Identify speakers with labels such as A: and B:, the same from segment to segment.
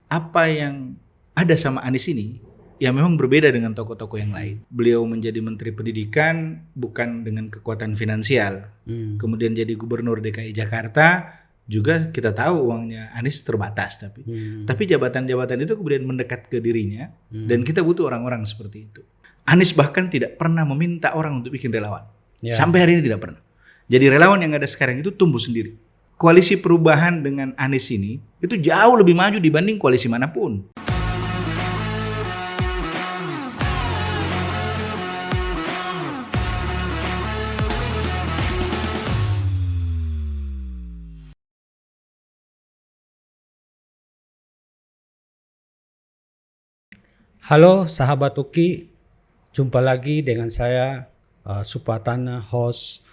A: apa yang ada sama Anies ini ya memang berbeda dengan tokoh-tokoh yang lain. Beliau menjadi Menteri Pendidikan bukan dengan kekuatan finansial. Kemudian jadi Gubernur DKI Jakarta juga kita tahu uangnya Anies terbatas, tapi jabatan-jabatan itu kemudian mendekat ke dirinya dan kita butuh orang-orang seperti itu. Anies bahkan tidak pernah meminta orang untuk bikin relawan. Sampai hari ini tidak pernah. Jadi relawan yang ada sekarang itu tumbuh sendiri. Koalisi perubahan dengan Anies ini itu jauh lebih maju dibanding koalisi manapun.
B: Halo sahabat UKI, jumpa lagi dengan saya Supatana, host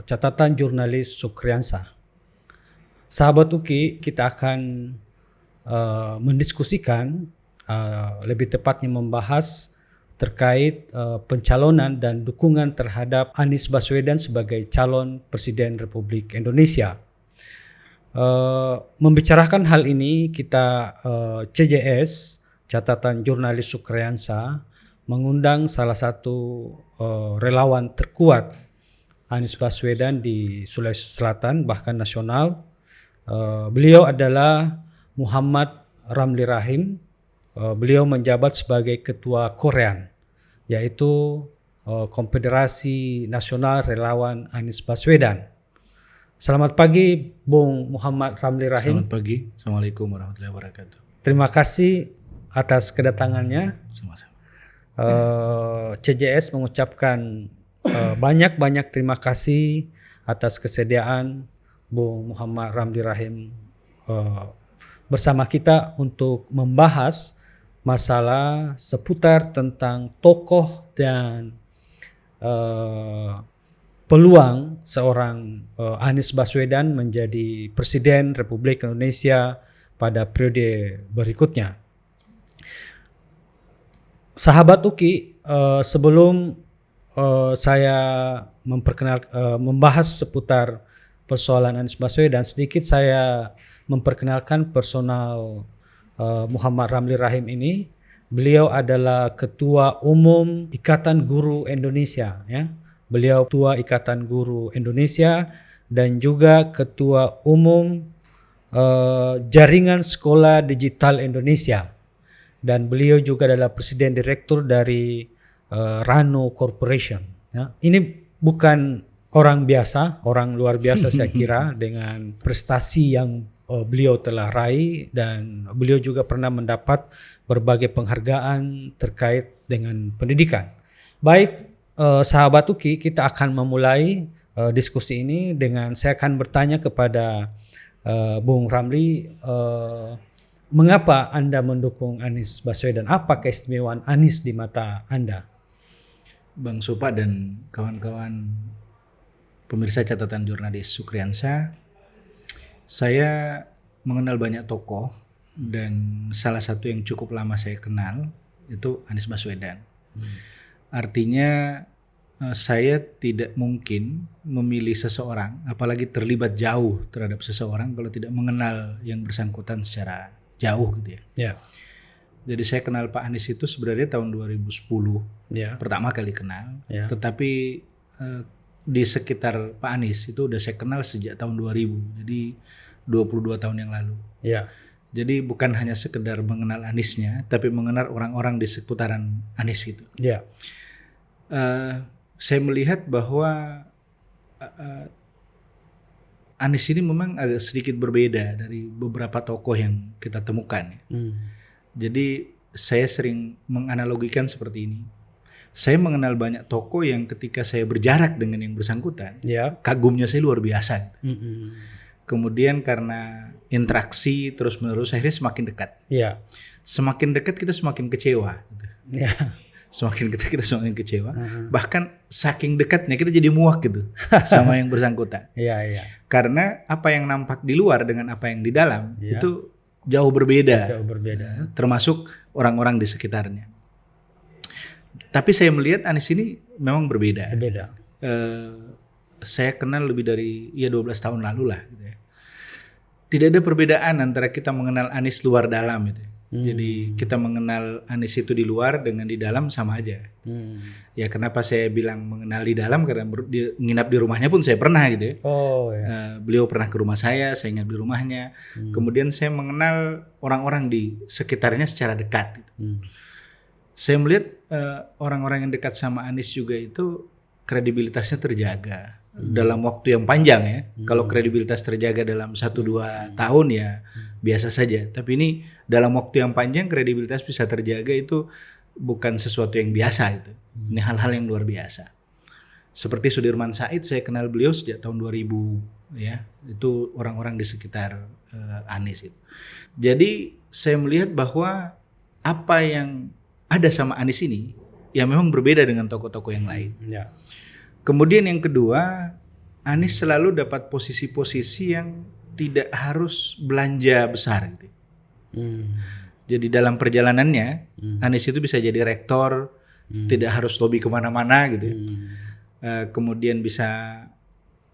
B: catatan jurnalis Sukriansa. Sahabat UKI, kita akan mendiskusikan, lebih tepatnya membahas terkait pencalonan dan dukungan terhadap Anies Baswedan sebagai calon Presiden Republik Indonesia. Membicarakan hal ini kita CJS, Catatan Jurnalis Sukriansa, mengundang salah satu relawan terkuat Anies Baswedan di Sulawesi Selatan bahkan nasional. Beliau adalah Muhammad Ramli Rahim. Beliau menjabat sebagai Ketua Korean, yaitu Konfederasi Nasional Relawan Anies Baswedan. Selamat pagi Bung Muhammad Ramli Rahim.
A: Selamat pagi. Assalamualaikum warahmatullahi wabarakatuh.
B: Terima kasih atas kedatangannya.
A: Sama-sama.
B: CJS mengucapkan banyak terima kasih atas kesediaan Bung Muhammad Ramli Rahim bersama kita untuk membahas masalah seputar tentang tokoh dan peluang seorang Anies Baswedan menjadi Presiden Republik Indonesia pada periode berikutnya. Sahabat UKI, sebelum saya membahas seputar persoalan Anies Baswedan, sedikit saya memperkenalkan personal Muhammad Ramli Rahim ini. Beliau adalah Ketua Umum Ikatan Guru Indonesia, ya. Beliau Ketua Ikatan Guru Indonesia dan juga Ketua Umum Jaringan Sekolah Digital Indonesia. Dan beliau juga adalah Presiden Direktur dari Rano Corporation. Ya. Ini bukan orang biasa, orang luar biasa saya kira dengan prestasi yang beliau telah raih, dan beliau juga pernah mendapat berbagai penghargaan terkait dengan pendidikan. Baik, sahabat UKI, kita akan memulai diskusi ini dengan saya akan bertanya kepada Bung Ramli. Mengapa Anda mendukung Anies Baswedan? Apa keistimewaan Anies di mata Anda?
A: Bang Supa dan kawan-kawan pemirsa catatan jurnalis Sukriansa, saya mengenal banyak tokoh dan salah satu yang cukup lama saya kenal itu Anies Baswedan. Artinya saya tidak mungkin memilih seseorang, apalagi terlibat jauh terhadap seseorang kalau tidak mengenal yang bersangkutan secara jauh gitu ya.
B: Yeah.
A: Jadi saya kenal Pak Anies itu sebenarnya tahun 2010 pertama kali kenal. Tetapi di sekitar Pak Anies itu udah saya kenal sejak tahun 2000. Jadi 22 tahun yang lalu. Jadi bukan hanya sekedar mengenal Aniesnya, tapi mengenal orang-orang di seputaran Anies gitu. Saya melihat bahwa Anies ini memang agak sedikit berbeda dari beberapa tokoh yang kita temukan. Jadi saya sering menganalogikan seperti ini. Saya mengenal banyak tokoh yang ketika saya berjarak dengan yang bersangkutan, kagumnya saya luar biasa. Kemudian karena interaksi terus-menerus, akhirnya semakin dekat. Semakin dekat kita semakin kecewa. Semakin dekat kita semakin kecewa. Bahkan saking dekatnya kita jadi muak gitu sama yang bersangkutan. Karena apa yang nampak di luar dengan apa yang di dalam itu jauh berbeda. Termasuk orang-orang di sekitarnya. Tapi saya melihat Anies ini memang berbeda. Saya kenal lebih dari 12 tahun lalu lah gitu ya. tidak ada perbedaan antara kita mengenal Anies luar dalam itu. Jadi kita mengenal Anies itu di luar dengan di dalam sama aja. Ya kenapa saya bilang mengenal di dalam, karena dia nginap di rumahnya pun saya pernah gitu ya. Beliau pernah ke rumah saya nginap di rumahnya. Kemudian saya mengenal orang-orang di sekitarnya secara dekat gitu. Saya melihat orang-orang yang dekat sama Anies juga itu kredibilitasnya terjaga dalam waktu yang panjang ya. Kalau kredibilitas terjaga dalam 1-2 tahun ya biasa saja. Tapi ini dalam waktu yang panjang kredibilitas bisa terjaga itu bukan sesuatu yang biasa itu. Ini hal-hal yang luar biasa. Seperti Sudirman Said, saya kenal beliau sejak tahun 2000 ya. Itu orang-orang di sekitar Anies itu. Jadi saya melihat bahwa apa yang ada sama Anies ini ya memang berbeda dengan tokoh-tokoh yang lain. Kemudian yang kedua, Anies selalu dapat posisi-posisi yang tidak harus belanja besar gitu. Jadi dalam perjalanannya Anies itu bisa jadi rektor, tidak harus lobby kemana-mana gitu. Kemudian bisa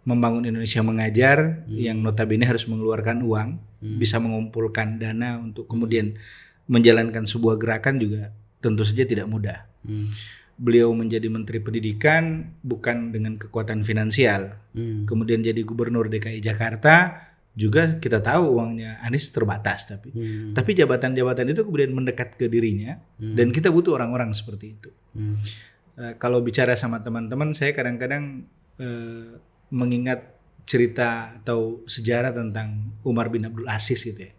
A: membangun Indonesia Mengajar yang notabene harus mengeluarkan uang, bisa mengumpulkan dana untuk kemudian menjalankan sebuah gerakan juga tentu saja tidak mudah. Beliau menjadi Menteri Pendidikan bukan dengan kekuatan finansial. Kemudian jadi Gubernur DKI Jakarta juga kita tahu uangnya Anies terbatas, tapi jabatan-jabatan itu kemudian mendekat ke dirinya dan kita butuh orang-orang seperti itu. Kalau bicara sama teman-teman, saya kadang-kadang mengingat cerita atau sejarah tentang Umar bin Abdul Aziz gitu ya.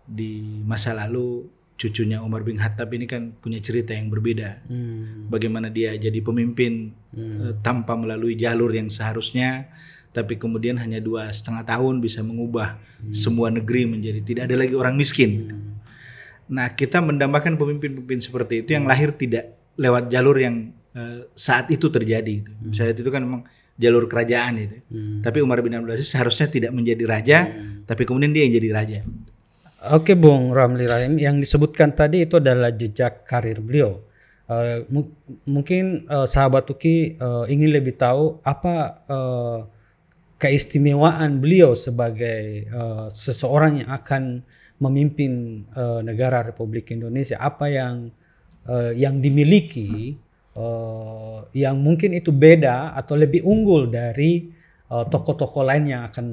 A: Di masa lalu cucunya Umar bin Khattab ini kan punya cerita yang berbeda. Bagaimana dia jadi pemimpin tanpa melalui jalur yang seharusnya, tapi kemudian hanya 2,5 tahun bisa mengubah semua negeri menjadi tidak ada lagi orang miskin. Nah, kita mendambakan pemimpin-pemimpin seperti itu yang lahir tidak lewat jalur yang saat itu terjadi. Saat itu kan memang jalur kerajaan itu. Tapi Umar bin Abdul Aziz seharusnya tidak menjadi raja, tapi kemudian dia yang jadi raja.
B: Oke, Bung Ramli Rahim, yang disebutkan tadi itu adalah jejak karir beliau. Mungkin sahabat Tuki ingin lebih tahu apa keistimewaan beliau sebagai seseorang yang akan memimpin negara Republik Indonesia. Apa yang dimiliki yang mungkin itu beda atau lebih unggul dari tokoh-tokoh lain yang akan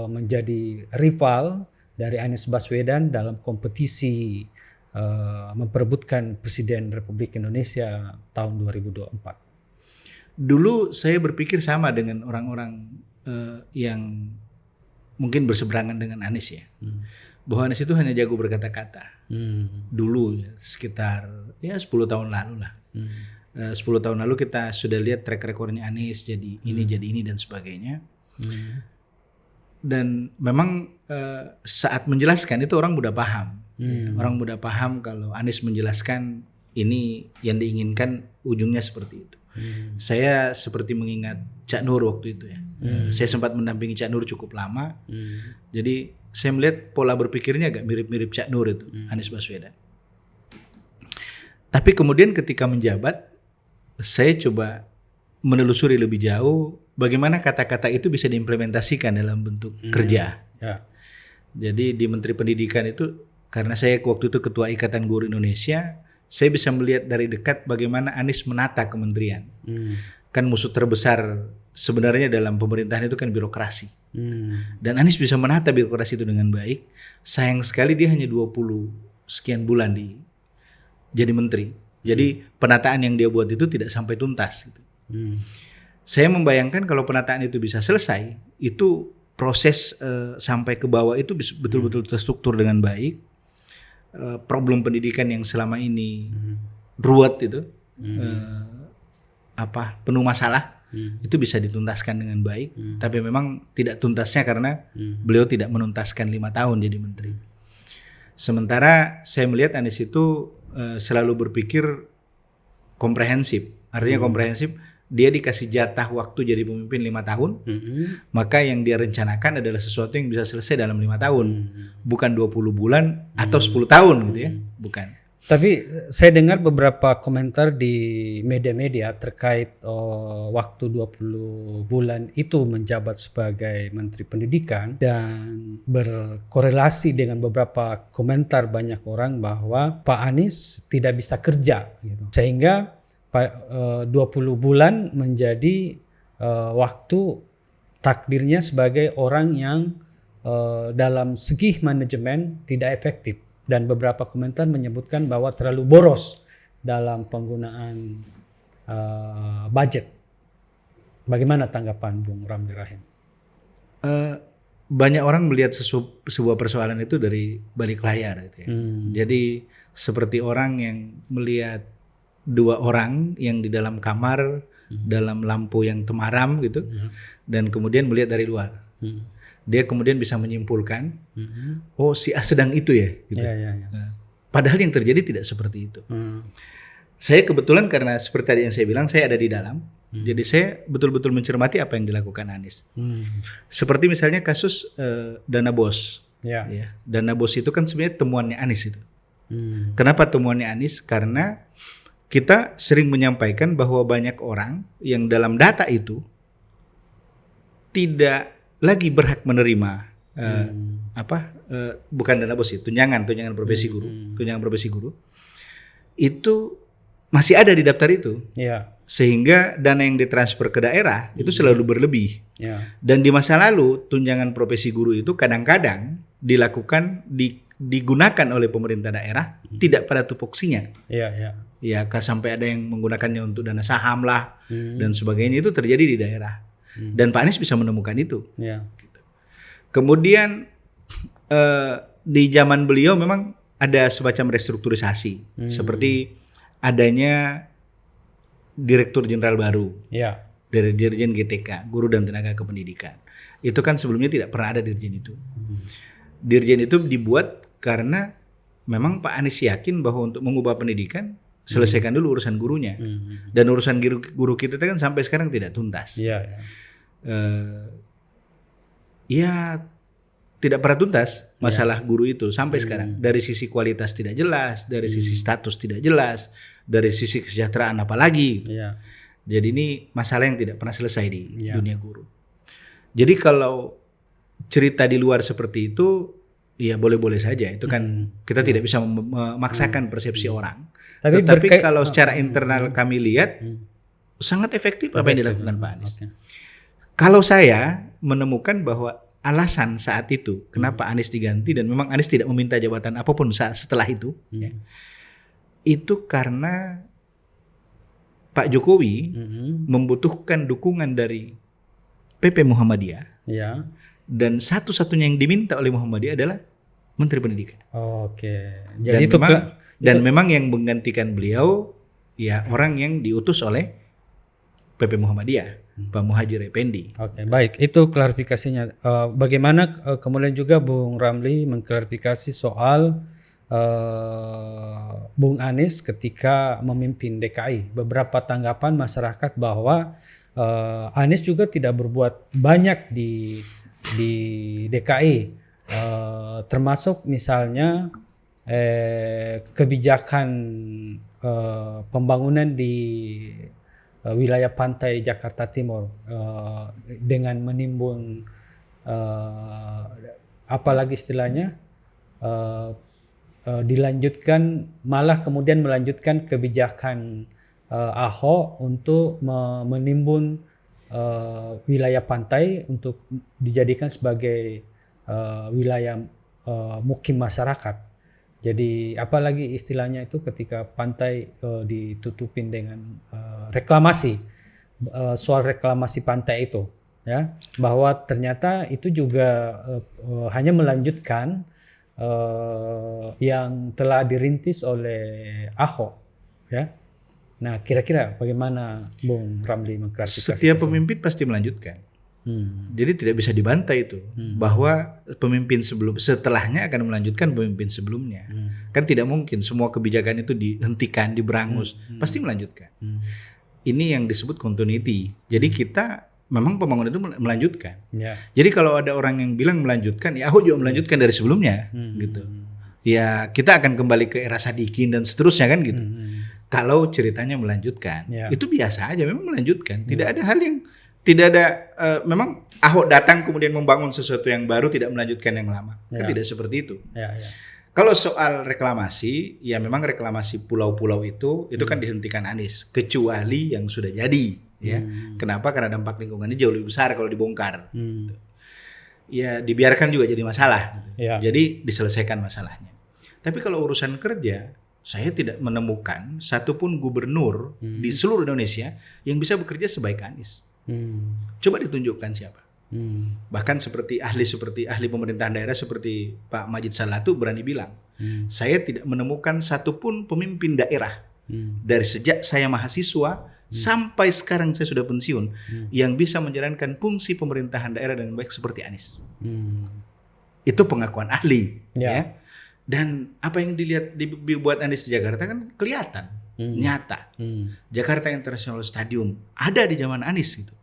B: menjadi rival dari Anies Baswedan dalam kompetisi memperebutkan Presiden Republik Indonesia tahun 2024.
A: Dulu saya berpikir sama dengan orang-orang yang mungkin berseberangan dengan Anies ya. Bahwa Anies itu hanya jago berkata-kata. Dulu ya, sekitar 10 tahun lalu lah. 10 tahun lalu kita sudah lihat track recordnya Anies jadi ini dan sebagainya. Dan memang saat menjelaskan itu orang mudah paham. Orang mudah paham kalau Anies menjelaskan ini yang diinginkan ujungnya seperti itu. Saya seperti mengingat Cak Nur waktu itu ya. Saya sempat mendampingi Cak Nur cukup lama. Jadi saya melihat pola berpikirnya agak mirip-mirip Cak Nur itu, Anies Baswedan. Tapi kemudian ketika menjabat, saya coba menelusuri lebih jauh bagaimana kata-kata itu bisa diimplementasikan dalam bentuk kerja. Jadi di Menteri Pendidikan itu, karena saya waktu itu Ketua Ikatan Guru Indonesia, saya bisa melihat dari dekat bagaimana Anies menata kementerian. Kan musuh terbesar sebenarnya dalam pemerintahan itu kan birokrasi. Dan Anies bisa menata birokrasi itu dengan baik. Sayang sekali dia hanya 20 sekian bulan jadi menteri. Jadi penataan yang dia buat itu tidak sampai tuntas gitu. Saya membayangkan kalau penataan itu bisa selesai, itu proses sampai ke bawah itu betul-betul terstruktur dengan baik. Problem pendidikan yang selama ini ruwet itu penuh masalah itu bisa dituntaskan dengan baik. Tapi memang tidak tuntasnya karena beliau tidak menuntaskan 5 tahun jadi menteri. Sementara saya melihat Anies itu selalu berpikir komprehensif. Artinya komprehensif, dia dikasih jatah waktu jadi pemimpin 5 tahun, maka yang dia rencanakan adalah sesuatu yang bisa selesai dalam 5 tahun, bukan 20 bulan atau 10 tahun gitu ya, bukan.
B: Tapi saya dengar beberapa komentar di media-media terkait waktu 20 bulan itu menjabat sebagai Menteri Pendidikan, dan berkorelasi dengan beberapa komentar banyak orang bahwa Pak Anies tidak bisa kerja gitu. Sehingga 20 bulan menjadi waktu takdirnya sebagai orang yang dalam segi manajemen tidak efektif. Dan beberapa komentar menyebutkan bahwa terlalu boros dalam penggunaan budget. Bagaimana tanggapan Bung Ramli Rahim?
A: Banyak orang melihat sebuah persoalan itu dari balik layar gitu ya. Jadi seperti orang yang melihat dua orang yang di dalam kamar dalam lampu yang temaram gitu, dan kemudian melihat dari luar. Dia kemudian bisa menyimpulkan, oh si A sedang itu ya. Gitu. Nah, padahal yang terjadi tidak seperti itu. Saya kebetulan karena seperti tadi yang saya bilang, saya ada di dalam. Jadi saya betul-betul mencermati apa yang dilakukan Anies. Seperti misalnya kasus dana BOS. Ya, dana BOS itu kan sebenarnya temuannya Anies itu. Kenapa temuannya Anies? Karena kita sering menyampaikan bahwa banyak orang yang dalam data itu tidak lagi berhak menerima bukan dana BOS itu, tunjangan profesi guru, tunjangan profesi guru itu masih ada di daftar itu, sehingga dana yang ditransfer ke daerah itu selalu berlebih. Dan di masa lalu tunjangan profesi guru itu kadang-kadang dilakukan digunakan oleh pemerintah daerah tidak pada tupoksinya. Ya, sampai ada yang menggunakannya untuk dana saham lah dan sebagainya, itu terjadi di daerah. Dan Pak Anies bisa menemukan itu. Gitu. Kemudian di zaman beliau memang ada semacam restrukturisasi, seperti adanya Direktur Jenderal baru dari Dirjen GTK, Guru dan Tenaga Kependidikan. Itu kan sebelumnya tidak pernah ada dirjen itu. Dirjen itu dibuat karena memang Pak Anies yakin bahwa untuk mengubah pendidikan, selesaikan dulu urusan gurunya. Dan urusan guru kita kan sampai sekarang tidak tuntas. Tidak pernah tuntas masalah guru itu sampai sekarang. Dari sisi kualitas tidak jelas, dari sisi status tidak jelas, dari sisi kesejahteraan apalagi. Jadi ini masalah yang tidak pernah selesai di dunia guru. Jadi kalau cerita di luar seperti itu, ya boleh-boleh saja. Itu kan kita tidak bisa memaksakan persepsi orang. Tetapi kalau secara internal kami lihat sangat efektif apa yang dilakukan Pak Anies. Kalau saya menemukan bahwa alasan saat itu kenapa Anies diganti, dan memang Anies tidak meminta jabatan apapun setelah itu, itu karena Pak Jokowi membutuhkan dukungan dari PP Muhammadiyah, dan satu-satunya yang diminta oleh Muhammadiyah adalah Menteri Pendidikan. Jadi memang yang menggantikan beliau ya orang yang diutus oleh PP Muhammadiyah, Pak Muhadjir Effendi.
B: Baik, itu klarifikasinya. Bagaimana kemudian juga Bung Ramli mengklarifikasi soal Bung Anies ketika memimpin DKI. Beberapa tanggapan masyarakat bahwa Anies juga tidak berbuat banyak di DKI, termasuk misalnya kebijakan pembangunan di wilayah pantai Jakarta Timur dengan menimbun apalagi istilahnya dilanjutkan, malah kemudian melanjutkan kebijakan Ahok untuk menimbun wilayah pantai untuk dijadikan sebagai wilayah mukim masyarakat. Jadi apalagi istilahnya itu ketika pantai ditutupin dengan reklamasi, soal reklamasi pantai itu, ya, bahwa ternyata itu juga hanya melanjutkan yang telah dirintis oleh Ahok, ya. Nah, kira-kira bagaimana Bung Ramli mengklarifikasi?
A: Setiap pemimpin pasti melanjutkan. Jadi tidak bisa dibantai itu bahwa pemimpin setelahnya akan melanjutkan pemimpin sebelumnya. Kan tidak mungkin semua kebijakan itu dihentikan, diberangus, pasti melanjutkan. Ini yang disebut continuity. Jadi kita memang pembangunan itu melanjutkan. Jadi kalau ada orang yang bilang melanjutkan, ya Ahok juga melanjutkan dari sebelumnya, gitu. ya kita akan kembali ke era Sadikin dan seterusnya kan gitu. Kalau ceritanya melanjutkan, itu biasa aja, memang melanjutkan. Tidak ada hal yang memang Ahok datang kemudian membangun sesuatu yang baru, tidak melanjutkan yang lama. Kan tidak seperti itu. Kalau soal reklamasi, ya memang reklamasi pulau-pulau itu kan dihentikan Anies, kecuali yang sudah jadi. Ya, kenapa? Karena dampak lingkungannya jauh lebih besar kalau dibongkar. Gitu. Ya dibiarkan juga jadi masalah. Gitu. Jadi diselesaikan masalahnya. Tapi kalau urusan kerja, saya tidak menemukan satupun gubernur di seluruh Indonesia yang bisa bekerja sebaik Anies. Coba ditunjukkan siapa. Bahkan seperti ahli pemerintahan daerah seperti Pak Majid Salatu berani bilang, saya tidak menemukan satupun pemimpin daerah dari sejak saya mahasiswa sampai sekarang saya sudah pensiun yang bisa menjalankan fungsi pemerintahan daerah dengan baik seperti Anies. Itu pengakuan ahli. Ya. Dan apa yang dibuat Anies di Jakarta kan kelihatan, nyata. Jakarta International Stadium ada di zaman Anies gitu.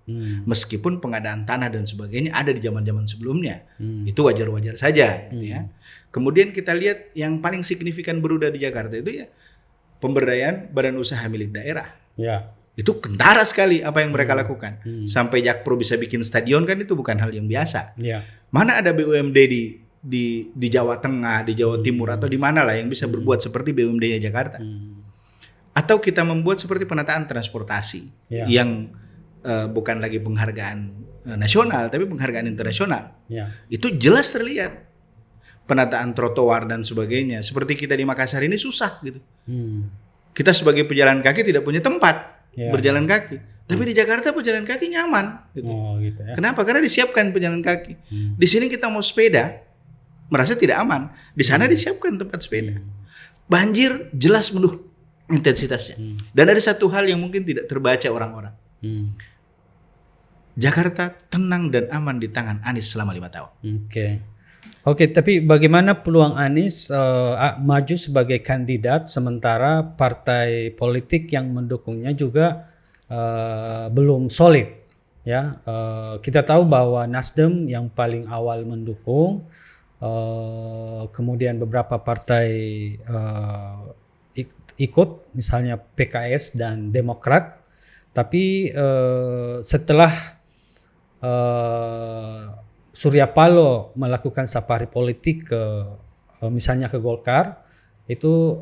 A: Meskipun pengadaan tanah dan sebagainya ada di zaman-zaman sebelumnya. Itu wajar-wajar saja gitu ya. Kemudian kita lihat yang paling signifikan berubah di Jakarta itu ya pemberdayaan badan usaha milik daerah. Itu kentara sekali apa yang mereka lakukan. Sampai Jakpro bisa bikin stadion kan itu bukan hal yang biasa. Mana ada BUMD di Jawa Tengah, di Jawa Timur atau di mana lah yang bisa berbuat seperti BUMD-nya Jakarta. Atau kita membuat seperti penataan transportasi yang bukan lagi penghargaan nasional tapi penghargaan internasional. Itu jelas terlihat. Penataan trotoar dan sebagainya. Seperti kita di Makassar ini susah gitu. Kita sebagai pejalan kaki tidak punya tempat berjalan kaki. Tapi di Jakarta pejalan kaki nyaman gitu. Gitu ya. Kenapa? Karena disiapkan pejalan kaki. Di sini kita mau sepeda merasa tidak aman. Di sana disiapkan tempat sepeda. Banjir jelas menurun intensitasnya. Dan ada satu hal yang mungkin tidak terbaca orang-orang. Jakarta tenang dan aman di tangan Anies selama 5 tahun. Oke,
B: tapi bagaimana peluang Anies maju sebagai kandidat sementara partai politik yang mendukungnya juga belum solid? Ya, kita tahu bahwa Nasdem yang paling awal mendukung, kemudian beberapa partai ikut, misalnya PKS dan Demokrat. Tapi setelah Surya Paloh melakukan safari politik misalnya ke Golkar, itu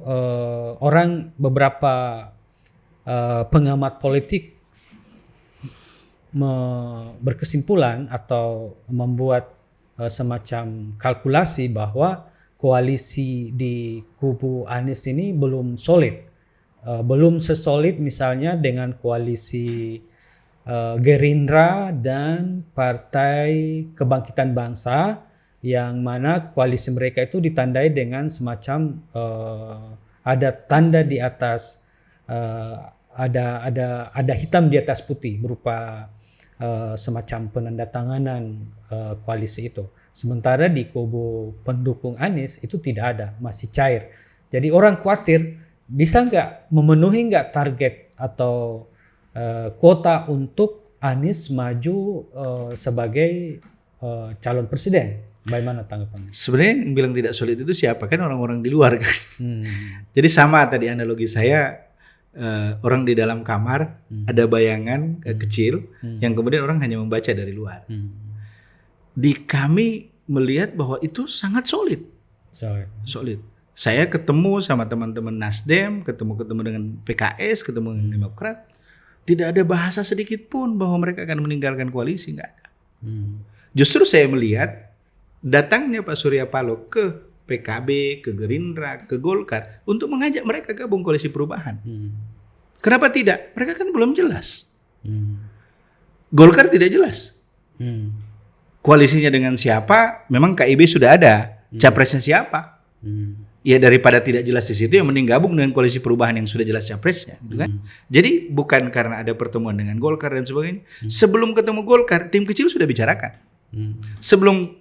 B: beberapa pengamat politik berkesimpulan atau membuat semacam kalkulasi bahwa koalisi di kubu Anies ini belum solid, belum sesolid misalnya dengan koalisi Gerindra dan Partai Kebangkitan Bangsa, yang mana koalisi mereka itu ditandai dengan semacam ada tanda di atas, ada hitam di atas putih berupa semacam penandatanganan koalisi itu. Sementara di kubu pendukung Anies itu tidak ada, masih cair. Jadi orang khawatir bisa memenuhi target atau kuota untuk Anies maju sebagai calon presiden. Bagaimana tanggapannya?
A: Sebenarnya yang bilang tidak solid itu siapa? Kan orang-orang di luar kan. Jadi sama tadi analogi saya, orang di dalam kamar ada bayangan kecil yang kemudian orang hanya membaca dari luar. Di kami melihat bahwa itu sangat solid. Saya ketemu sama teman-teman Nasdem, ketemu dengan PKS, ketemu dengan Demokrat. Tidak ada bahasa sedikit pun bahwa mereka akan meninggalkan koalisi, nggak ada. Justru saya melihat datangnya Pak Surya Paloh ke PKB, ke Gerindra, ke Golkar untuk mengajak mereka gabung koalisi perubahan. Kenapa tidak? Mereka kan belum jelas. Golkar tidak jelas. Koalisinya dengan siapa? Memang KIB sudah ada. Capresnya siapa? Ya daripada tidak jelas di situ, yang mending gabung dengan koalisi perubahan yang sudah jelas capresnya, gitu kan? Jadi bukan karena ada pertemuan dengan Golkar dan sebagainya. Sebelum ketemu Golkar, tim kecil sudah bicarakan. Sebelum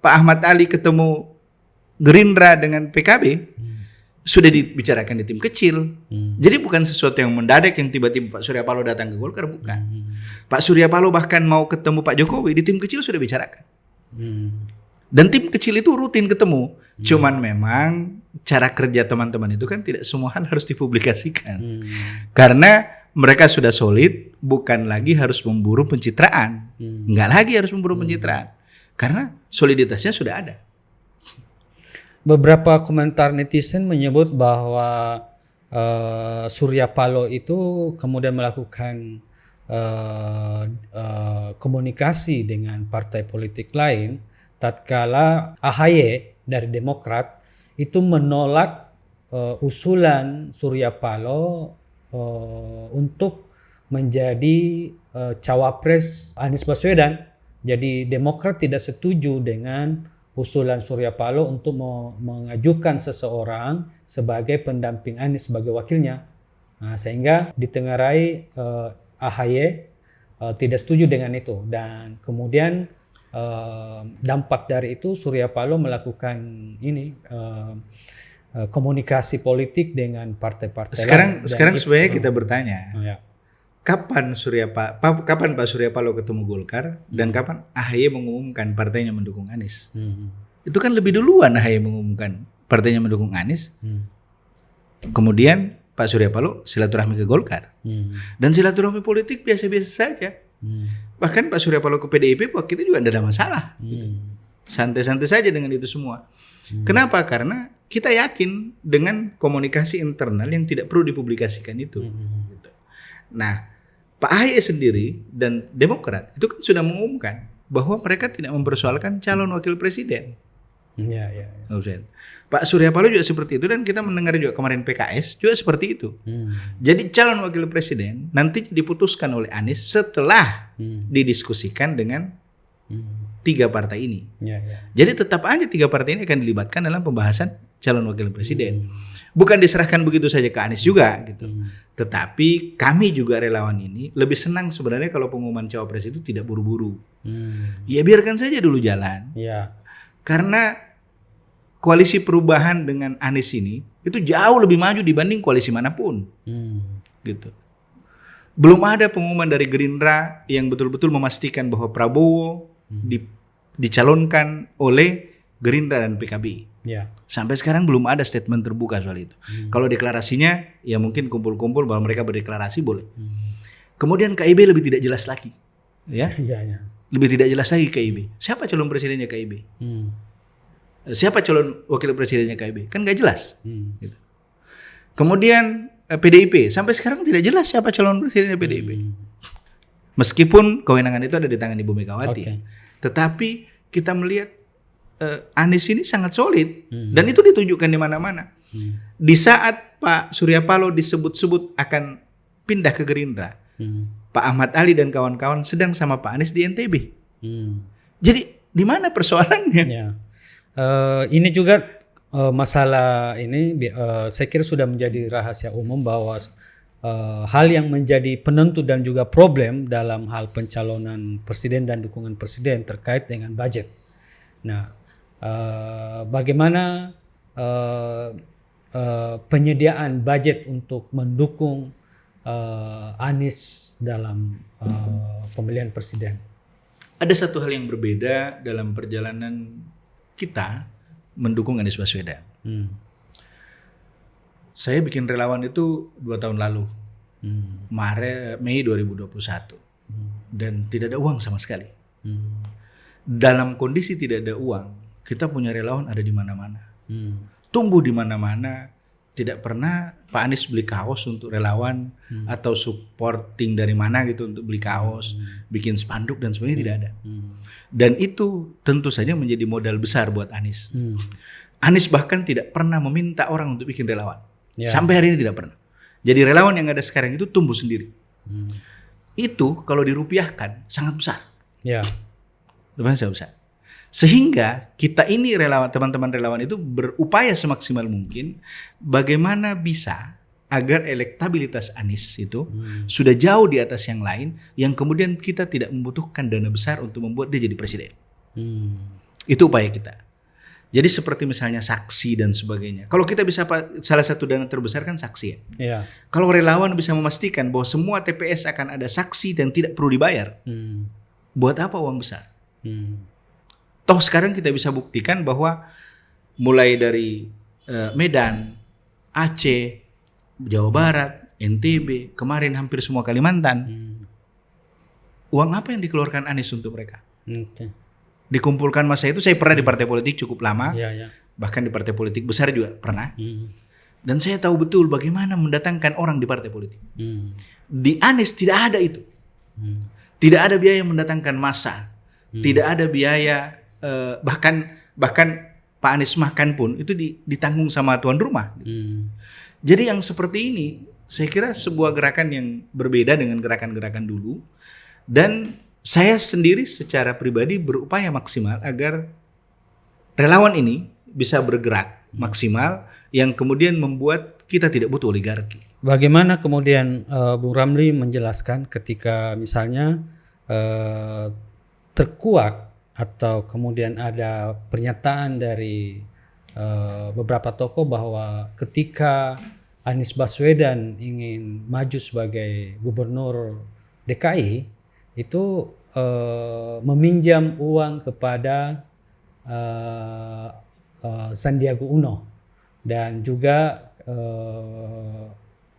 A: Pak Ahmad Ali ketemu Gerindra dengan PKB, sudah dibicarakan di tim kecil. Jadi bukan sesuatu yang mendadak yang tiba-tiba Pak Surya Paloh datang ke Golkar, bukan. Pak Surya Paloh bahkan mau ketemu Pak Jokowi, di tim kecil sudah bicarakan. Dan tim kecil itu rutin ketemu. Cuman memang cara kerja teman-teman itu kan tidak semua hal harus dipublikasikan. Karena mereka sudah solid, bukan lagi harus memburu pencitraan. Nggak lagi harus memburu pencitraan. Karena soliditasnya sudah ada.
B: Beberapa komentar netizen menyebut bahwa Surya Paloh itu kemudian melakukan komunikasi dengan partai politik lain tatkala AHY dari Demokrat itu menolak usulan Surya Paloh untuk menjadi cawapres Anies Baswedan. Jadi Demokrat tidak setuju dengan usulan Surya Paloh untuk mengajukan seseorang sebagai pendamping Anies sebagai wakilnya. Nah, sehingga ditengarai AHY tidak setuju dengan itu, dan kemudian dampak dari itu Surya Paloh melakukan komunikasi politik dengan partai-partai lain.
A: Sekarang sebenarnya kita bertanya,
B: ya.
A: kapan Pak Surya Paloh ketemu Golkar dan kapan AHY mengumumkan partainya mendukung Anies? Itu kan lebih duluan AHY mengumumkan partainya mendukung Anies. Kemudian Pak Surya Paloh silaturahmi ke Golkar. Dan silaturahmi politik biasa-biasa saja. Bahkan Pak Surya Paloh ke PDIP buat kita juga tidak ada masalah. Santai-santai saja dengan itu semua. Kenapa? Karena kita yakin dengan komunikasi internal yang tidak perlu dipublikasikan itu. Nah, Pak AHY sendiri dan Demokrat itu kan sudah mengumumkan bahwa mereka tidak mempersoalkan calon wakil presiden. Pak Surya Paloh juga seperti itu, dan kita mendengar juga kemarin PKS juga seperti itu. Jadi calon wakil presiden nanti diputuskan oleh Anies setelah didiskusikan dengan 3 partai ini. Jadi tetap aja 3 partai ini akan dilibatkan dalam pembahasan calon wakil presiden. Bukan diserahkan begitu saja ke Anies juga gitu. Tetapi kami juga relawan ini lebih senang sebenarnya kalau pengumuman cawapres itu tidak buru-buru. Ya biarkan saja dulu jalan. Karena koalisi perubahan dengan Anies ini itu jauh lebih maju dibanding koalisi manapun. Gitu. Belum ada pengumuman dari Gerindra yang betul-betul memastikan bahwa Prabowo dicalonkan oleh Gerindra dan PKB. Sampai sekarang belum ada statement terbuka soal itu. Kalau deklarasinya ya mungkin kumpul-kumpul bahwa mereka berdeklarasi boleh. Kemudian KIB lebih tidak jelas lagi. Lebih tidak jelas lagi KIB. Siapa calon presidennya KIB? Siapa calon wakil presidennya KIB? Kan gak jelas. Gitu. Kemudian PDIP, sampai sekarang tidak jelas siapa calon presidennya PDIP. Meskipun kewenangan itu ada di tangan Ibu Megawati. Tetapi kita melihat Anies ini sangat solid. Dan itu ditunjukkan di mana-mana. Di saat Pak Surya Paloh disebut-sebut akan pindah ke Gerindra, Pak Ahmad Ali dan kawan-kawan sedang sama Pak Anies di NTB. Jadi di mana persoalannya?
B: Ini juga masalah ini saya kira sudah menjadi rahasia umum bahwa hal yang menjadi penentu dan juga problem dalam hal pencalonan presiden dan dukungan presiden terkait dengan budget. Nah, bagaimana penyediaan budget untuk mendukung Anies dalam pemilihan presiden?
A: Ada satu hal yang berbeda dalam perjalanan kita mendukung Anies Baswedan. Saya bikin relawan itu 2 tahun lalu, Mei 2021, dan tidak ada uang sama sekali. Dalam kondisi tidak ada uang, kita punya relawan ada di mana-mana, tumbuh di mana-mana. Tidak pernah Pak Anies beli kaos untuk relawan atau supporting dari mana gitu untuk beli kaos, bikin spanduk dan sebagainya, tidak ada. Dan itu tentu saja menjadi modal besar buat Anies. Anies bahkan tidak pernah meminta orang untuk bikin relawan. Sampai hari ini tidak pernah. Jadi relawan yang ada sekarang itu tumbuh sendiri. Itu kalau dirupiahkan sangat besar. Sangat besar. Sehingga kita ini relawan, teman-teman relawan itu berupaya semaksimal mungkin bagaimana bisa agar elektabilitas Anies itu sudah jauh di atas yang lain, yang kemudian kita tidak membutuhkan dana besar untuk membuat dia jadi presiden. Itu upaya kita. Jadi seperti misalnya saksi dan sebagainya. Kalau kita bisa, salah satu dana terbesar kan saksi ya. Kalau relawan bisa memastikan bahwa semua TPS akan ada saksi dan tidak perlu dibayar, buat apa uang besar? Toh sekarang kita bisa buktikan bahwa mulai dari Medan, Aceh, Jawa Barat, NTB, kemarin hampir semua Kalimantan. Uang apa yang dikeluarkan Anies untuk mereka?
B: Okay.
A: Dikumpulkan masa itu, saya pernah di partai politik cukup lama, bahkan di partai politik besar juga pernah. Dan saya tahu betul bagaimana mendatangkan orang di partai politik. Di Anies tidak ada itu. Tidak ada biaya mendatangkan massa. Tidak ada biaya, bahkan Pak Anies makan pun itu ditanggung sama tuan rumah. Jadi yang seperti ini, saya kira sebuah gerakan yang berbeda dengan gerakan-gerakan dulu. Dan saya sendiri secara pribadi berupaya maksimal agar relawan ini bisa bergerak maksimal yang kemudian membuat kita tidak butuh oligarki.
B: Bagaimana kemudian Bung Ramli menjelaskan ketika misalnya terkuak atau kemudian ada pernyataan dari beberapa tokoh bahwa ketika Anies Baswedan ingin maju sebagai gubernur DKI itu meminjam uang kepada Sandiaga Uno dan juga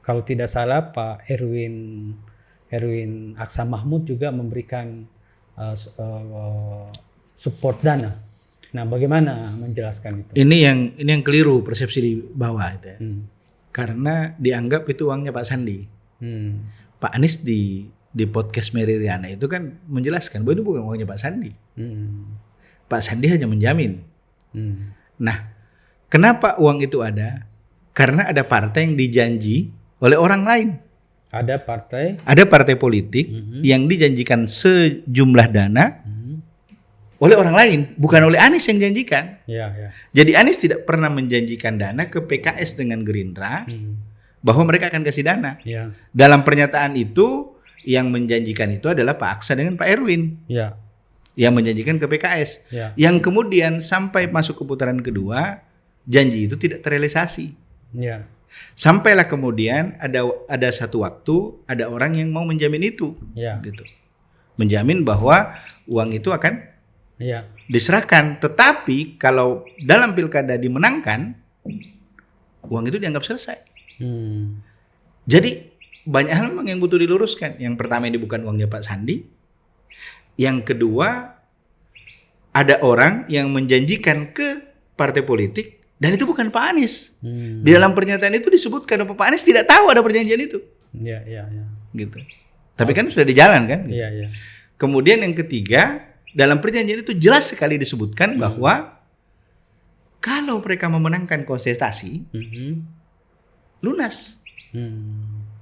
B: kalau tidak salah Pak Erwin Aksa Mahmud juga memberikan support dana. Nah, bagaimana menjelaskan itu?
A: Ini yang keliru persepsi di bawah itu ya. Karena dianggap itu uangnya Pak Sandi. Pak Anies di podcast Mary Riana itu kan menjelaskan bahwa itu bukan uangnya Pak Sandi. Pak Sandi hanya menjamin. Nah, kenapa uang itu ada? Karena ada partai yang dijanji oleh orang lain. Ada partai politik yang dijanjikan sejumlah dana oleh orang lain, bukan oleh Anies yang janjikan. Jadi Anies tidak pernah menjanjikan dana ke PKS dengan Gerindra bahwa mereka akan kasih dana. Dalam pernyataan itu yang menjanjikan itu adalah Pak Aksa dengan Pak Erwin. Yang menjanjikan ke PKS. Yang kemudian sampai masuk ke putaran kedua, janji itu tidak terrealisasi. Sampailah kemudian ada satu waktu ada orang yang mau menjamin itu, gitu. Menjamin bahwa uang itu akan diserahkan. Tetapi kalau dalam pilkada dimenangkan, uang itu dianggap selesai. Jadi banyak hal memang yang butuh diluruskan. Yang pertama ini bukan uangnya Pak Sandi. Yang kedua, ada orang yang menjanjikan ke partai politik dan itu bukan Pak Anies. Di dalam pernyataan itu disebutkan bahwa Pak Anies tidak tahu ada perjanjian itu. Gitu. Tapi kan sudah di jalan kan? Gitu. Kemudian yang ketiga, dalam perjanjian itu jelas sekali disebutkan bahwa kalau mereka memenangkan kontestasi, lunas.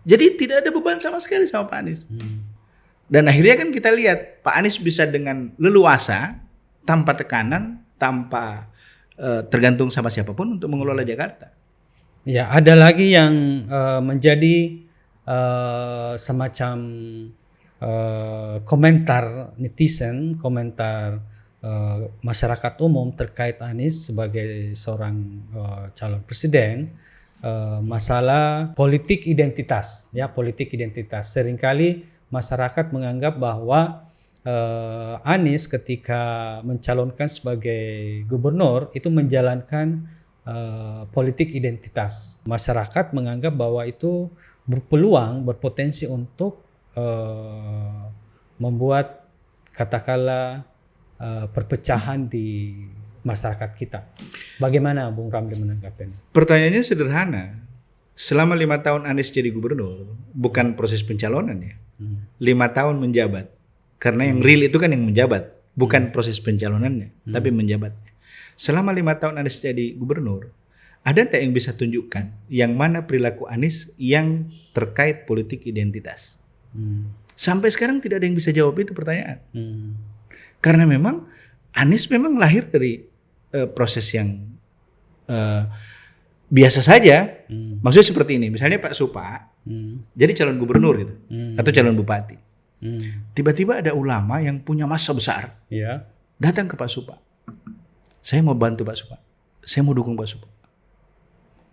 A: Jadi tidak ada beban sama sekali sama Pak Anies. Dan akhirnya kan kita lihat Pak Anies bisa dengan leluasa, tanpa tekanan, tanpa tergantung sama siapapun untuk mengelola Jakarta.
B: Ya, ada lagi yang menjadi semacam komentar netizen, komentar masyarakat umum terkait Anies sebagai seorang calon presiden, masalah politik identitas. Ya, politik identitas. Seringkali masyarakat menganggap bahwa Anies ketika mencalonkan sebagai gubernur itu menjalankan politik identitas. Masyarakat menganggap bahwa itu berpeluang, berpotensi untuk membuat katakanlah perpecahan di masyarakat kita. Bagaimana Bung Ramli menanggapinya?
A: Pertanyaannya sederhana. Selama 5 tahun Anies jadi gubernur, bukan proses pencalonan ya. 5 tahun menjabat. Karena yang real itu kan yang menjabat, bukan proses pencalonannya, tapi menjabat. Selama 5 tahun Anies jadi gubernur, ada tidak yang bisa tunjukkan yang mana perilaku Anies yang terkait politik identitas? Sampai sekarang tidak ada yang bisa jawab itu pertanyaan. Karena memang Anies memang lahir dari proses yang biasa saja. Maksudnya seperti ini, misalnya Pak Supa jadi calon gubernur gitu, atau calon bupati. Tiba-tiba ada ulama yang punya massa besar datang ke Pak Supa. Saya mau bantu Pak Supa, saya mau dukung Pak Supa.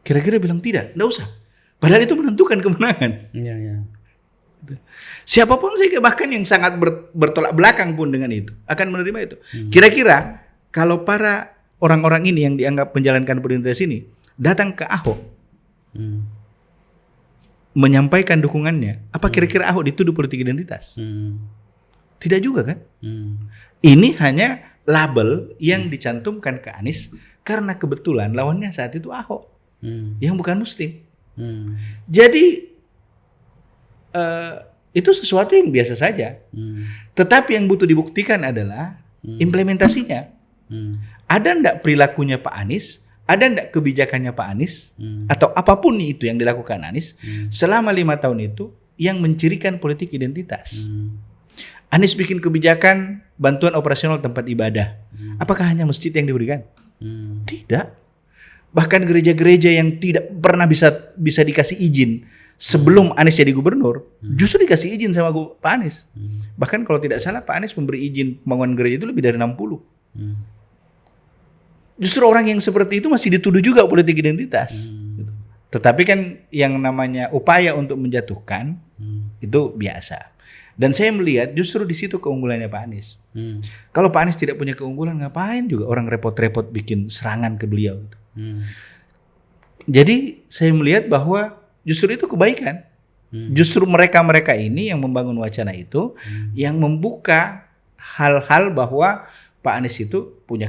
A: Kira-kira bilang tidak usah. Padahal itu menentukan kemenangan. Siapapun sih, bahkan yang sangat bertolak belakang pun dengan itu akan menerima itu. Kira-kira kalau para orang-orang ini yang dianggap menjalankan politik identitas ini datang ke Ahok menyampaikan dukungannya, apa kira-kira Ahok dituduh politik identitas? Tidak juga kan? Ini hanya label yang dicantumkan ke Anies karena kebetulan lawannya saat itu Ahok yang bukan Muslim. Jadi itu sesuatu yang biasa saja. Tetapi yang butuh dibuktikan adalah implementasinya. Ada enggak perilakunya Pak Anies? Ada enggak kebijakannya Pak Anies? Atau apapun itu yang dilakukan Anies selama 5 tahun itu yang mencirikan politik identitas. Anies bikin kebijakan bantuan operasional tempat ibadah. Apakah hanya masjid yang diberikan? Tidak. Bahkan gereja-gereja yang tidak pernah bisa dikasih izin sebelum Anies jadi gubernur, justru dikasih izin sama Pak Anies. Bahkan kalau tidak salah Pak Anies memberi izin pembangunan gereja itu lebih dari 60. Justru orang yang seperti itu masih dituduh juga politik identitas. Tetapi kan yang namanya upaya untuk menjatuhkan itu biasa. Dan saya melihat justru di situ keunggulannya Pak Anies. Kalau Pak Anies tidak punya keunggulan, ngapain juga orang repot-repot bikin serangan ke beliau. Jadi saya melihat bahwa justru itu kebaikan. Justru mereka-mereka ini yang membangun wacana itu, yang membuka hal-hal bahwa Pak Anies itu punya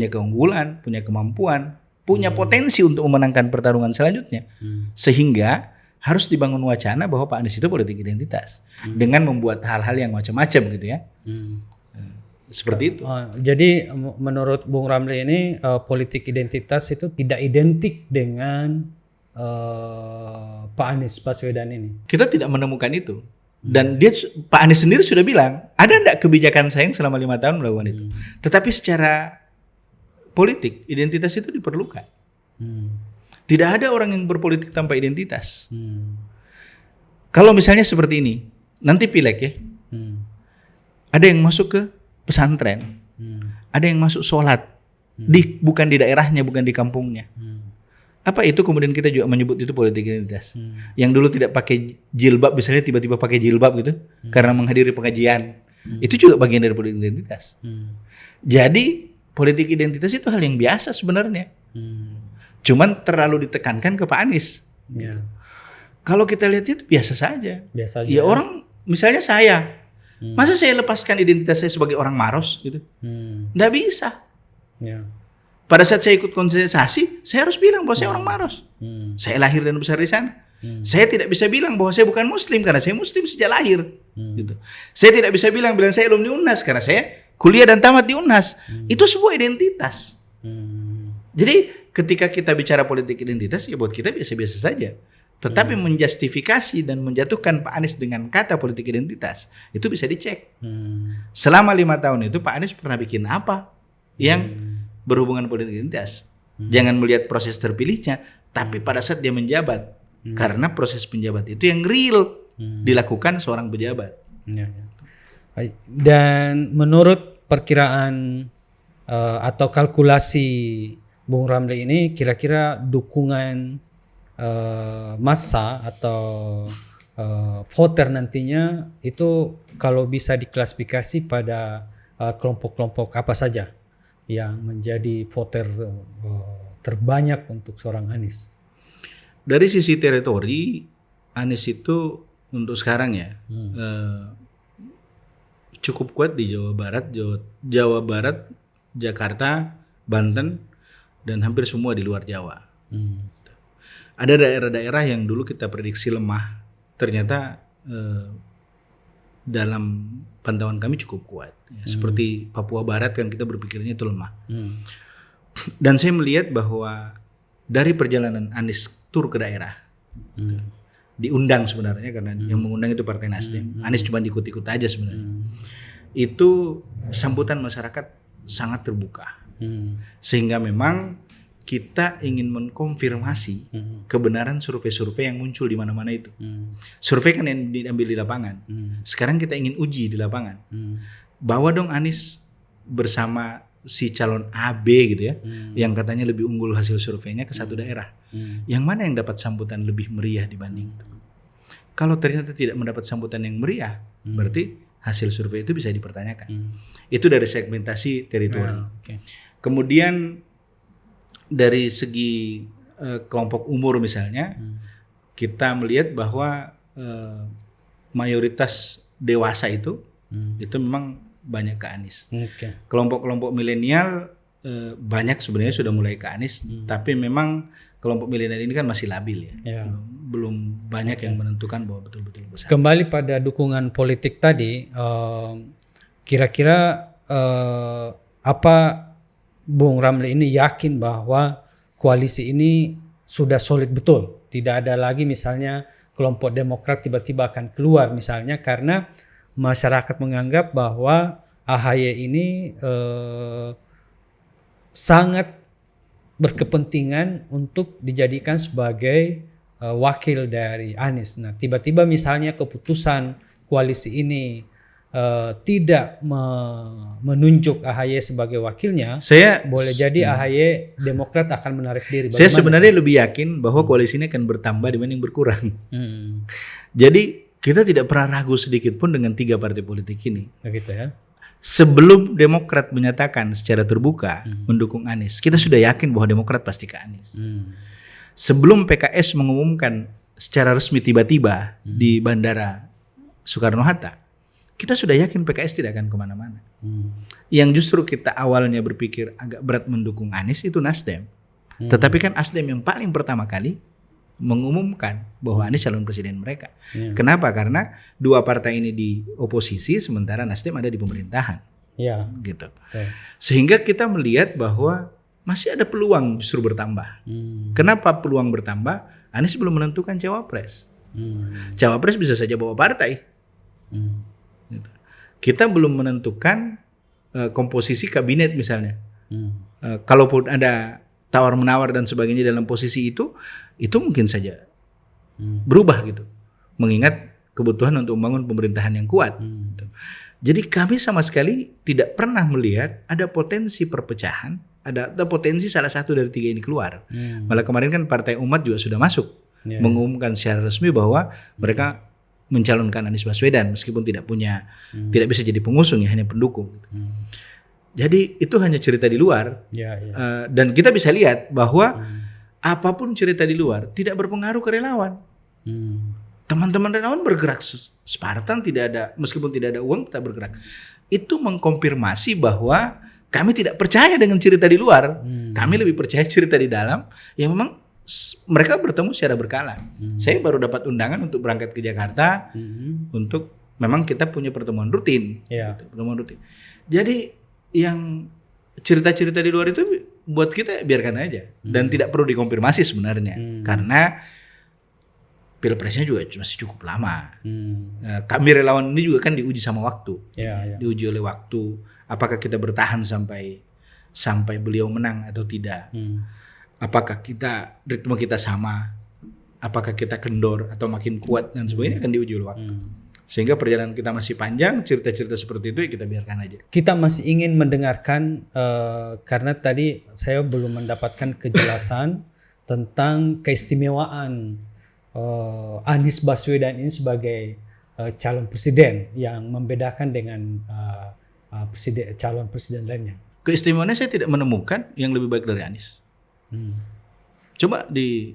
A: keunggulan, punya kemampuan, punya potensi untuk memenangkan pertarungan selanjutnya. Sehingga harus dibangun wacana bahwa Pak Anies itu politik identitas dengan membuat hal-hal yang macam-macam gitu ya. Seperti itu.
B: Jadi menurut Bung Ramli ini politik identitas itu tidak identik dengan Pak Anies Baswedan ini.
A: Kita tidak menemukan itu. Dan Pak Anies sendiri sudah bilang, ada enggak kebijakan saya yang selama 5 tahun melakukan itu. Tetapi secara politik, identitas itu diperlukan. Tidak ada orang yang berpolitik tanpa identitas. Kalau misalnya seperti ini, nanti pileg ya, ada yang masuk ke pesantren, ada yang masuk sholat, bukan di daerahnya, bukan di kampungnya. Apa itu kemudian kita juga menyebut itu politik identitas? Yang dulu tidak pakai jilbab, misalnya tiba-tiba pakai jilbab gitu, karena menghadiri pengajian, itu juga bagian dari politik identitas. Jadi politik identitas itu hal yang biasa sebenarnya. Cuman terlalu ditekankan ke Pak Anies. Kalau kita lihat itu biasa saja. Ya orang, misalnya saya, masa saya lepaskan identitas saya sebagai orang Maros gitu? Nggak bisa. Pada saat saya ikut konsentrasi, saya harus bilang bahwa saya orang Maros. Saya lahir dan besar di sana. Saya tidak bisa bilang bahwa saya bukan Muslim karena saya Muslim sejak lahir. Gitu. Saya tidak bisa bilang saya alumni UNHAS karena saya kuliah dan tamat di UNHAS. Itu sebuah identitas. Jadi ketika kita bicara politik identitas, ya buat kita biasa-biasa saja. Tetapi menjustifikasi dan menjatuhkan Pak Anies dengan kata politik identitas, itu bisa dicek. Selama 5 tahun itu Pak Anies pernah bikin apa yang berhubungan politik identitas? Jangan melihat proses terpilihnya, tapi pada saat dia menjabat. Karena proses penjabat itu yang real dilakukan seorang pejabat.
B: Dan menurut perkiraan atau kalkulasi Bung Ramli ini, kira-kira dukungan massa atau voter nantinya itu kalau bisa diklasifikasi pada kelompok-kelompok apa saja yang menjadi voter terbanyak untuk seorang Anies?
A: Dari sisi teritori, Anies itu untuk sekarang ya cukup kuat di Jawa Barat, Jakarta, Banten, dan hampir semua di luar Jawa. Ada daerah-daerah yang dulu kita prediksi lemah, ternyata dalam pantauan kami cukup kuat. Seperti Papua Barat kan kita berpikirnya itu lemah. Dan saya melihat bahwa dari perjalanan Anies tur ke daerah, diundang sebenarnya karena yang mengundang itu Partai Nasdem. Anies cuma ikut-ikut aja sebenarnya. Itu sambutan masyarakat sangat terbuka. Sehingga memang kita ingin mengkonfirmasi kebenaran survei-survei yang muncul di mana-mana itu. Survei kan yang diambil di lapangan. Sekarang kita ingin uji di lapangan. Bawa dong Anies bersama si calon AB gitu ya, yang katanya lebih unggul hasil surveinya ke satu daerah. Yang mana yang dapat sambutan lebih meriah dibanding itu? Kalau ternyata tidak mendapat sambutan yang meriah, berarti hasil survei itu bisa dipertanyakan. Itu dari segmentasi teritori.
B: Okay.
A: Kemudian dari segi kelompok umur misalnya, kita melihat bahwa mayoritas dewasa itu memang banyak ke Anies.
B: Okay.
A: Kelompok-kelompok milenial banyak sebenarnya sudah mulai ke Anies, tapi memang kelompok milenial ini kan masih labil ya. Belum banyak yang menentukan bahwa betul-betul besar.
B: Kembali pada dukungan politik tadi, kira-kira apa Bung Ramli ini yakin bahwa koalisi ini sudah solid betul? Tidak ada lagi misalnya kelompok Demokrat tiba-tiba akan keluar misalnya karena masyarakat menganggap bahwa AHY ini sangat berkepentingan untuk dijadikan sebagai wakil dari Anies. Nah, tiba-tiba misalnya keputusan koalisi ini tidak menunjuk AHY sebagai wakilnya, boleh jadi AHY Demokrat akan menarik diri.
A: Saya sebenarnya lebih yakin bahwa koalisi ini akan bertambah dibanding berkurang. Jadi kita tidak pernah ragu sedikit pun dengan 3 partai politik ini.
B: Begitu ya.
A: Sebelum Demokrat menyatakan secara terbuka mendukung Anies, kita sudah yakin bahwa Demokrat pasti ke Anies. Sebelum PKS mengumumkan secara resmi tiba-tiba di Bandara Soekarno-Hatta, kita sudah yakin PKS tidak akan kemana-mana. Yang justru kita awalnya berpikir agak berat mendukung Anies itu Nasdem. Tetapi kan Nasdem yang paling pertama kali mengumumkan bahwa Anies calon presiden mereka. Kenapa? Karena 2 partai ini di oposisi sementara Nasdem ada di pemerintahan. Gitu. Sehingga kita melihat bahwa masih ada peluang justru bertambah. Kenapa peluang bertambah? Anies belum menentukan cawapres. Cawapres bisa saja bawa partai. Gitu. Kita belum menentukan komposisi kabinet misalnya. Kalaupun ada tawar-menawar dan sebagainya dalam posisi itu mungkin saja berubah gitu. Mengingat kebutuhan untuk membangun pemerintahan yang kuat. Gitu. Jadi kami sama sekali tidak pernah melihat ada potensi perpecahan, ada potensi salah satu dari 3 ini keluar. Malah kemarin kan Partai Umat juga sudah masuk mengumumkan secara resmi bahwa mereka mencalonkan Anies Baswedan meskipun tidak bisa jadi pengusung ya, hanya pendukung. Gitu. Jadi itu hanya cerita di luar, dan kita bisa lihat bahwa apapun cerita di luar tidak berpengaruh ke relawan. Teman-teman relawan bergerak Spartan, meskipun tidak ada uang tetap bergerak. Itu mengkonfirmasi bahwa kami tidak percaya dengan cerita di luar, kami lebih percaya cerita di dalam yang memang mereka bertemu secara berkala. Saya baru dapat undangan untuk berangkat ke Jakarta untuk memang kita punya pertemuan rutin, pertemuan rutin. Jadi yang cerita-cerita di luar itu buat kita biarkan aja dan tidak perlu dikonfirmasi sebenarnya karena pilpresnya juga masih cukup lama. Kami relawan ini juga kan diuji sama waktu, diuji oleh waktu. Apakah kita bertahan sampai beliau menang atau tidak? Apakah ritme kita sama? Apakah kita kendor atau makin kuat dan sebagainya akan diuji oleh waktu. Sehingga perjalanan kita masih panjang, cerita-cerita seperti itu ya kita biarkan aja.
B: Kita masih ingin mendengarkan karena tadi saya belum mendapatkan kejelasan tentang keistimewaan Anies Baswedan ini sebagai calon presiden yang membedakan dengan calon presiden lainnya.
A: Keistimewaannya saya tidak menemukan yang lebih baik dari Anies. Coba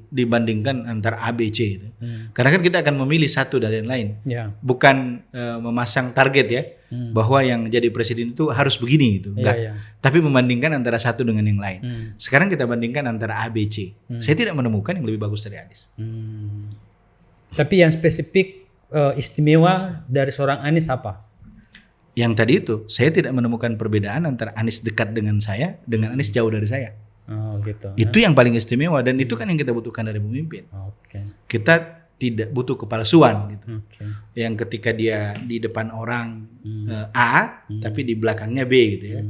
A: dibandingkan antara A, B, C itu. Karena kan kita akan memilih satu dari yang lain. Bukan memasang target ya, bahwa yang jadi presiden itu harus begini gitu. Enggak. Tapi membandingkan antara satu dengan yang lain. Sekarang kita bandingkan antara A, B, C. Saya tidak menemukan yang lebih bagus dari Anies.
B: Tapi yang spesifik istimewa dari seorang Anies apa?
A: Yang tadi itu, saya tidak menemukan perbedaan antara Anies dekat dengan saya dengan Anies jauh dari saya.
B: Gitu.
A: Itu yang paling istimewa dan itu kan yang kita butuhkan dari pemimpin. Kita tidak butuh kepalsuan gitu. Yang ketika dia di depan orang A, tapi di belakangnya B gitu ya.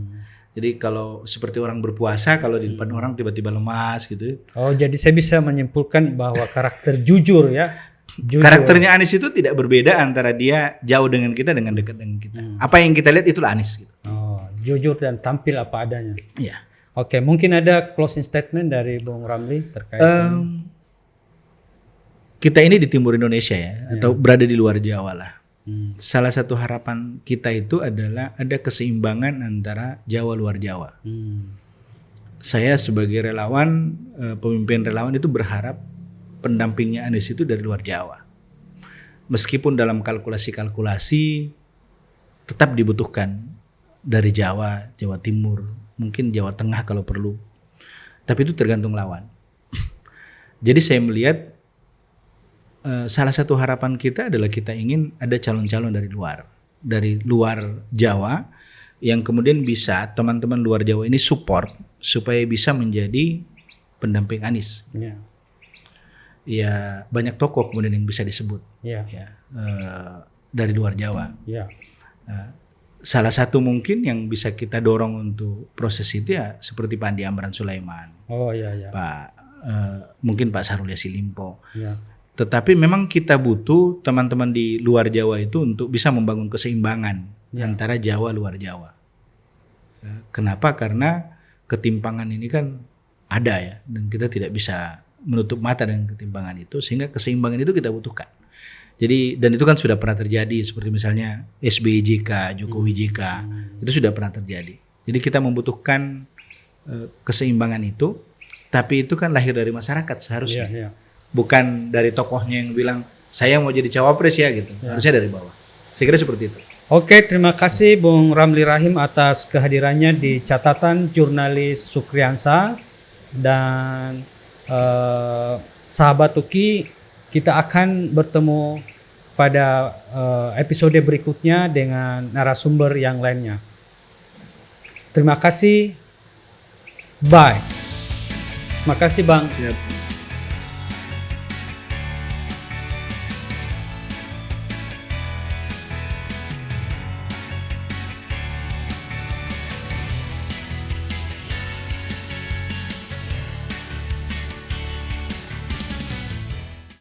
A: Jadi kalau seperti orang berpuasa, kalau di depan orang tiba-tiba lemas gitu.
B: Jadi saya bisa menyimpulkan bahwa karakter jujur ya.
A: Karakternya Anies itu tidak berbeda antara dia jauh dengan kita dengan dekat dengan kita. Apa yang kita lihat itulah Anies gitu.
B: Jujur dan tampil apa adanya.
A: Iya.
B: Oke, mungkin ada closing statement dari Bung Ramli terkait
A: kita ini di timur Indonesia ya, atau berada di luar Jawa lah. Salah satu harapan kita itu adalah ada keseimbangan antara Jawa luar Jawa. Saya sebagai relawan, pemimpin relawan itu berharap pendampingnya Anies itu dari luar Jawa. Meskipun dalam kalkulasi-kalkulasi tetap dibutuhkan dari Jawa, Jawa Timur, mungkin Jawa Tengah kalau perlu. Tapi itu tergantung lawan. Jadi saya melihat salah satu harapan kita adalah kita ingin ada calon-calon dari luar Jawa yang kemudian bisa teman-teman luar Jawa ini support supaya bisa menjadi pendamping Anies. Ya banyak tokoh kemudian yang bisa disebut dari luar Jawa. Salah satu mungkin yang bisa kita dorong untuk proses itu ya seperti Pak Andi Amran Sulaiman, mungkin Pak Syahrul Yassin Limpo. Tetapi memang kita butuh teman-teman di luar Jawa itu untuk bisa membangun keseimbangan antara Jawa luar Jawa. Kenapa? Karena ketimpangan ini kan ada ya, dan kita tidak bisa menutup mata dengan ketimpangan itu, sehingga keseimbangan itu kita butuhkan. Jadi, dan itu kan sudah pernah terjadi, seperti misalnya SBY JK, Jokowi JK, itu sudah pernah terjadi. Jadi kita membutuhkan keseimbangan itu, tapi itu kan lahir dari masyarakat seharusnya. Bukan dari tokohnya yang bilang, saya mau jadi cawapres ya gitu. Harusnya dari bawah. Saya kira seperti itu.
B: Oke, terima kasih Bung Ramli Rahim atas kehadirannya di catatan jurnalis Sukriansa. Dan sahabat Tuki, kita akan bertemu pada episode berikutnya dengan narasumber yang lainnya. Terima kasih. Bye. Makasih Bang.
A: Siap.